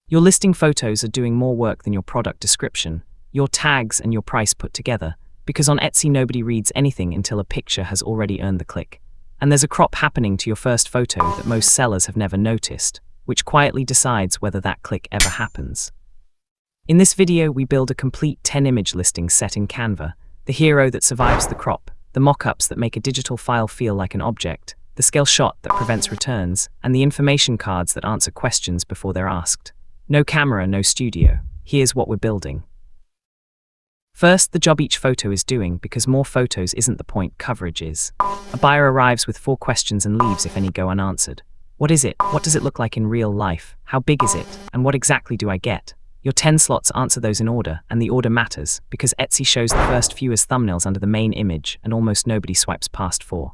Your listing photos are doing more work than your product description, your tags, and your price put together, because on Etsy nobody reads anything until a picture has already earned the click. And there's a crop happening to your first photo that most sellers have never noticed, which quietly decides whether that click ever happens. In this video, we build a complete 10-image listing set in Canva, the hero that survives the crop, the mockups that make a digital file feel like an object, the scale shot that prevents returns, and the information cards that answer questions before they're asked. No camera, no studio. Here's what we're building. First, the job each photo is doing, because more photos isn't the point, coverage is. A buyer arrives with 4 questions and leaves if any go unanswered. What is it? What does it look like in real life? How big is it? And what exactly do I get? Your 10 slots answer those in order, and the order matters, because Etsy shows the first few as thumbnails under the main image, and almost nobody swipes past 4.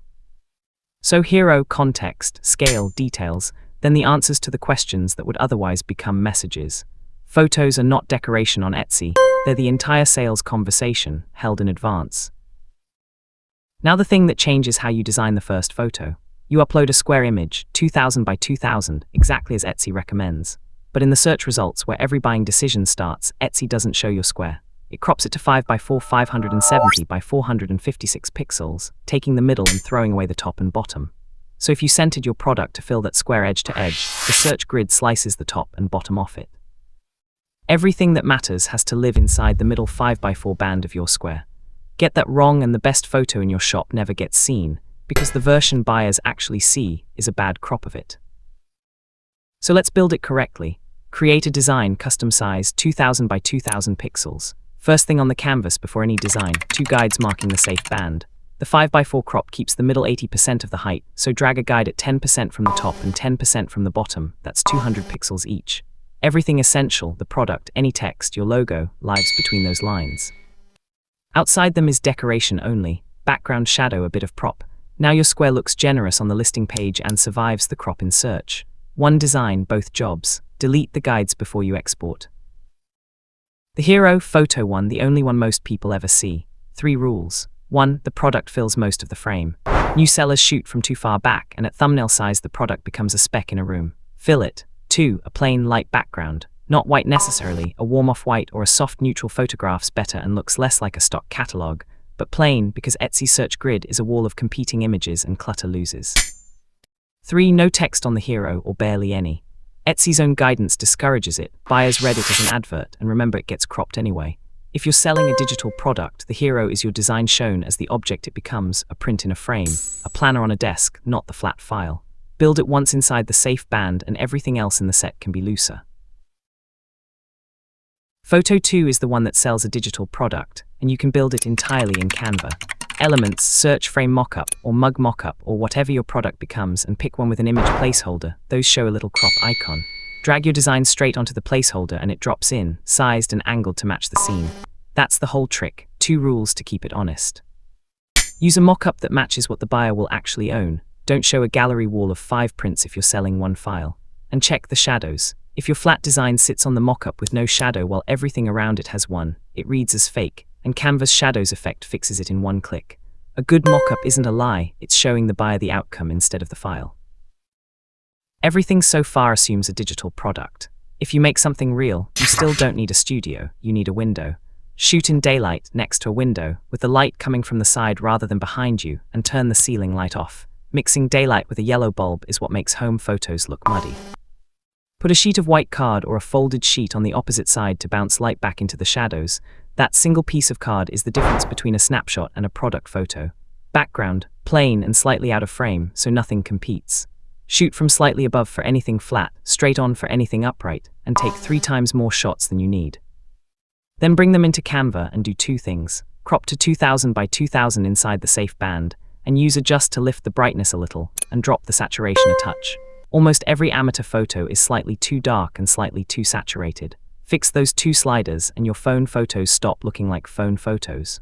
So hero, context, scale, details, then the answers to the questions that would otherwise become messages. Photos are not decoration on Etsy, they're the entire sales conversation, held in advance. Now the thing that changes how you design the first photo. You upload a square image, 2000 by 2000, exactly as Etsy recommends. But in the search results where every buying decision starts, Etsy doesn't show your square. It crops it to 5 by 4 570 by 456 pixels, taking the middle and throwing away the top and bottom. So if you centered your product to fill that square edge to edge, the search grid slices the top and bottom off it. Everything that matters has to live inside the middle 5 by 4 band of your square. Get that wrong and the best photo in your shop never gets seen, because the version buyers actually see is a bad crop of it. So let's build it correctly. Create a design custom size 2000 by 2000 pixels. First thing on the canvas before any design, 2 guides marking the safe band. The 5 by 4 crop keeps the middle 80% of the height, so drag a guide at 10% from the top and 10% from the bottom, that's 200 pixels each. Everything essential, the product, any text, your logo, lives between those lines. Outside them is decoration only, background shadow, a bit of prop. Now your square looks generous on the listing page and survives the crop in search. One design, both jobs. Delete the guides before you export. The hero, photo 1, the only one most people ever see. 3 rules. 1. The product fills most of the frame. New sellers shoot from too far back, and at thumbnail size the product becomes a speck in a room. Fill it. 2. A plain, light background. Not white necessarily, a warm off-white or a soft neutral photographs better and looks less like a stock catalog, but plain because Etsy's search grid is a wall of competing images and clutter loses. 3. No text on the hero, or barely any. Etsy's own guidance discourages it. Buyers read it as an advert, and remember, it gets cropped anyway. If you're selling a digital product, the hero is your design shown as the object it becomes, a print in a frame, a planner on a desk, not the flat file. Build it once inside the safe band and everything else in the set can be looser. Photo 2 is the one that sells a digital product, and you can build it entirely in Canva. Elements, search frame mockup, or mug mockup, or whatever your product becomes, and pick one with an image placeholder. Those show a little crop icon. Drag your design straight onto the placeholder and it drops in, sized and angled to match the scene. That's the whole trick. 2 rules to keep it honest. Use a mockup that matches what the buyer will actually own. Don't show a gallery wall of 5 prints if you're selling one file. And check the shadows. If your flat design sits on the mockup with no shadow while everything around it has one, it reads as fake, and Canva's shadows effect fixes it in one click. A good mockup isn't a lie, it's showing the buyer the outcome instead of the file. Everything so far assumes a digital product. If you make something real, you still don't need a studio, you need a window. Shoot in daylight next to a window, with the light coming from the side rather than behind you, and turn the ceiling light off. Mixing daylight with a yellow bulb is what makes home photos look muddy. Put a sheet of white card or a folded sheet on the opposite side to bounce light back into the shadows. That single piece of card is the difference between a snapshot and a product photo. Background, plain and slightly out of frame, so nothing competes. Shoot from slightly above for anything flat, straight on for anything upright, and take 3 times more shots than you need. Then bring them into Canva and do 2 things. Crop to 2000 by 2000 inside the safe band, and use adjust to lift the brightness a little, and drop the saturation a touch. Almost every amateur photo is slightly too dark and slightly too saturated. Fix those 2 sliders and your phone photos stop looking like phone photos.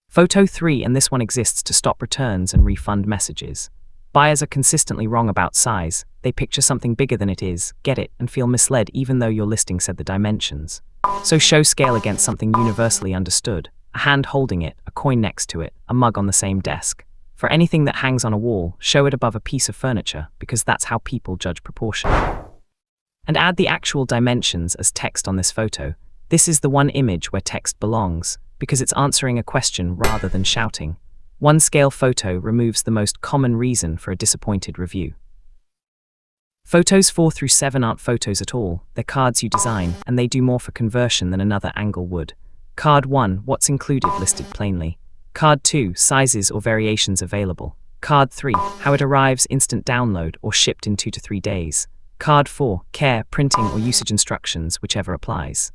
Photo 3, and this one exists to stop returns and refund messages. Buyers are consistently wrong about size. They picture something bigger than it is, get it, and feel misled even though your listing said the dimensions. So show scale against something universally understood. A hand holding it, a coin next to it, a mug on the same desk. For anything that hangs on a wall, show it above a piece of furniture, because that's how people judge proportion. And add the actual dimensions as text on this photo. This is the one image where text belongs, because it's answering a question rather than shouting. One scale photo removes the most common reason for a disappointed review. Photos 4 through 7 aren't photos at all, they're cards you design, and they do more for conversion than another angle would. Card 1, what's included listed plainly. Card 2, sizes or variations available. Card 3, how it arrives, instant download, or shipped in 2 to 3 days. Card 4, care, printing or usage instructions, whichever applies.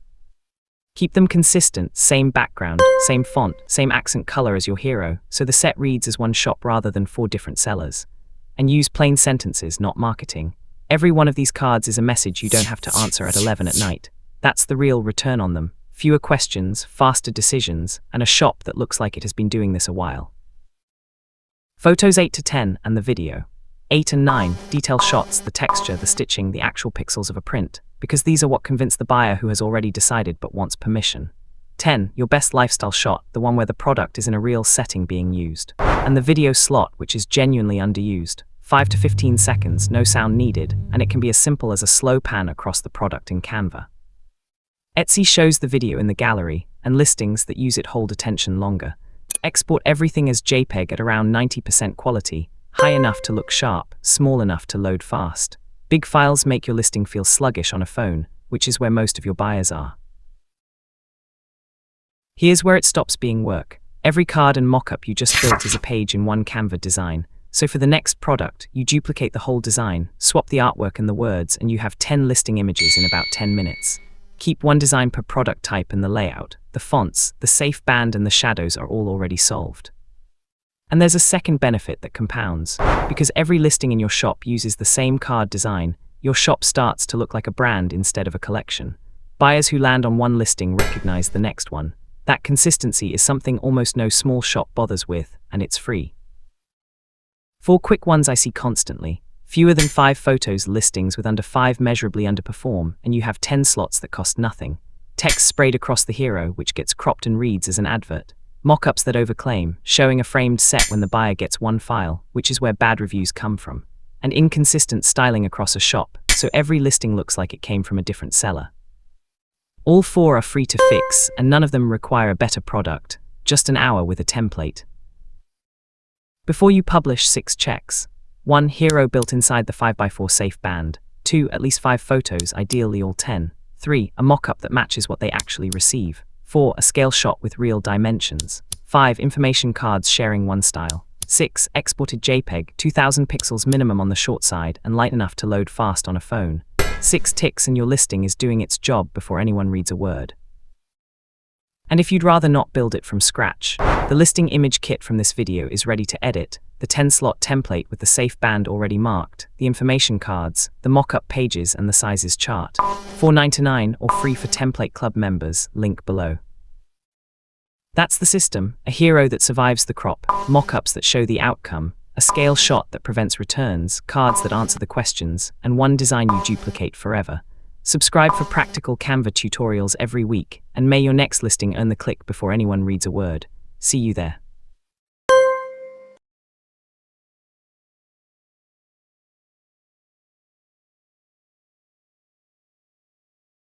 Keep them consistent, same background, same font, same accent color as your hero, so the set reads as one shop rather than 4 different sellers. And use plain sentences, not marketing. Every one of these cards is a message you don't have to answer at 11 at night. That's the real return on them. Fewer questions, faster decisions, and a shop that looks like it has been doing this a while. Photos 8 to 10 and the video. 8 and 9, detail shots, the texture, the stitching, the actual pixels of a print, because these are what convince the buyer who has already decided but wants permission. 10, your best lifestyle shot, the one where the product is in a real setting being used. And the video slot, which is genuinely underused. 5 to 15 seconds, no sound needed, and it can be as simple as a slow pan across the product in Canva. Etsy shows the video in the gallery, and listings that use it hold attention longer. Export everything as JPEG at around 90% quality, high enough to look sharp, small enough to load fast. Big files make your listing feel sluggish on a phone, which is where most of your buyers are. Here's where it stops being work. Every card and mockup you just built is a page in one Canva design. So for the next product, you duplicate the whole design, swap the artwork and the words, and you have 10 listing images in about 10 minutes. Keep one design per product type, and the layout, the fonts, the safe band and the shadows are all already solved. And there's a second benefit that compounds. Because every listing in your shop uses the same card design, your shop starts to look like a brand instead of a collection. Buyers who land on one listing recognize the next one. That consistency is something almost no small shop bothers with, and it's free. 4 quick ones I see constantly. Fewer than 5 photos listings with under 5 measurably underperform, and you have 10 slots that cost nothing. Text sprayed across the hero, which gets cropped and reads as an advert. Mockups that overclaim, showing a framed set when the buyer gets one file, which is where bad reviews come from. And inconsistent styling across a shop, so every listing looks like it came from a different seller. All 4 are free to fix, and none of them require a better product, just an hour with a template. Before you publish, 6 checks. 1. Hero built inside the 5x4 safe band. 2. At least 5 photos, ideally all 10. 3. A mockup that matches what they actually receive. 4. A scale shot with real dimensions. 5. Information cards sharing one style. 6. Exported JPEG, 2000 pixels minimum on the short side and light enough to load fast on a phone. 6 ticks and your listing is doing its job before anyone reads a word. And if you'd rather not build it from scratch, the listing image kit from this video is ready to edit, the 10-slot template with the safe band already marked, the information cards, the mock-up pages and the sizes chart. $4.99 or free for Template Club members, link below. That's the system, a hero that survives the crop, mock-ups that show the outcome, a scale shot that prevents returns, cards that answer the questions, and one design you duplicate forever. Subscribe for practical Canva tutorials every week, and may your next listing earn the click before anyone reads a word. See you there.